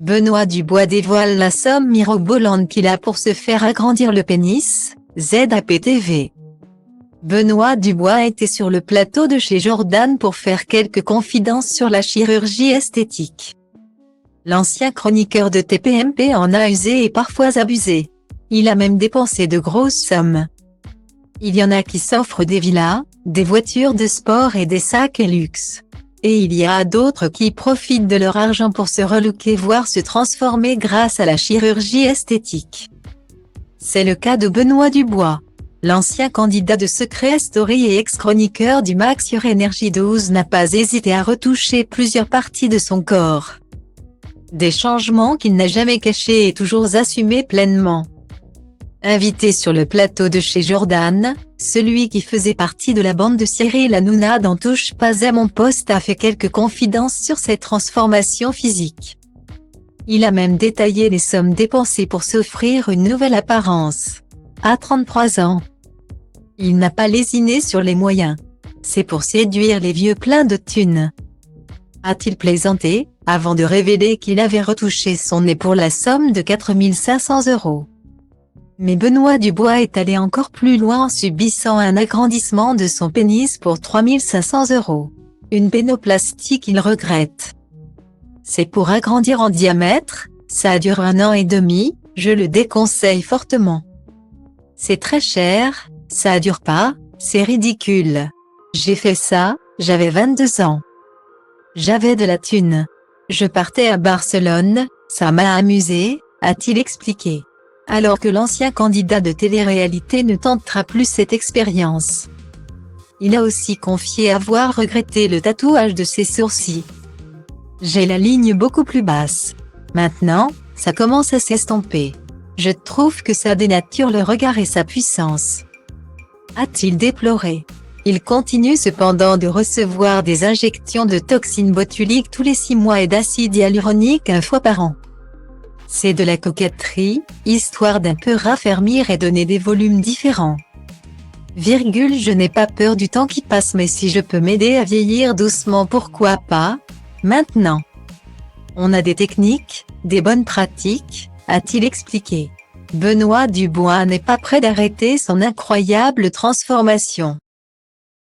Benoît Dubois dévoile la somme mirobolante qu'il a pour se faire agrandir le pénis, ZAPTV. Benoît Dubois était sur le plateau de chez Jordan pour faire quelques confidences sur la chirurgie esthétique. L'ancien chroniqueur de TPMP en a usé et parfois abusé. Il a même dépensé de grosses sommes. Il y en a qui s'offrent des villas, des voitures de sport et des sacs et luxe. Et il y a d'autres qui profitent de leur argent pour se relooker voire se transformer grâce à la chirurgie esthétique. C'est le cas de Benoît Dubois. L'ancien candidat de Secret Story et ex-chroniqueur du MAC sur Énergie 12 n'a pas hésité à retoucher plusieurs parties de son corps. Des changements qu'il n'a jamais cachés et toujours assumés pleinement. Invité sur le plateau de chez Jordan, celui qui faisait partie de la bande de Cyril Hanouna dans Touche pas à mon poste a fait quelques confidences sur ses transformations physiques. Il a même détaillé les sommes dépensées pour s'offrir une nouvelle apparence. À 33 ans, il n'a pas lésiné sur les moyens. C'est pour séduire les vieux pleins de thunes, a-t-il plaisanté, avant de révéler qu'il avait retouché son nez pour la somme de 4 500 €. Mais Benoît Dubois est allé encore plus loin en subissant un agrandissement de son pénis pour 3 500 €. Une pénoplastie qu'il regrette. C'est pour agrandir en diamètre, ça dure 1 an et demi, je le déconseille fortement. C'est très cher, ça dure pas, c'est ridicule. J'ai fait ça, j'avais 22 ans. J'avais de la thune. Je partais à Barcelone, ça m'a amusé, a-t-il expliqué. Alors que l'ancien candidat de télé-réalité ne tentera plus cette expérience. Il a aussi confié avoir regretté le tatouage de ses sourcils. J'ai la ligne beaucoup plus basse. Maintenant, ça commence à s'estomper. Je trouve que ça dénature le regard et sa puissance, a-t-il déploré. Il continue cependant de recevoir des injections de toxines botuliques tous les 6 mois et d'acide hyaluronique 1 fois par an. C'est de la coquetterie, histoire d'un peu raffermir et donner des volumes différents. Je n'ai pas peur du temps qui passe mais si je peux m'aider à vieillir doucement pourquoi pas, maintenant. On a des techniques, des bonnes pratiques, a-t-il expliqué. Benoît Dubois n'est pas prêt d'arrêter son incroyable transformation.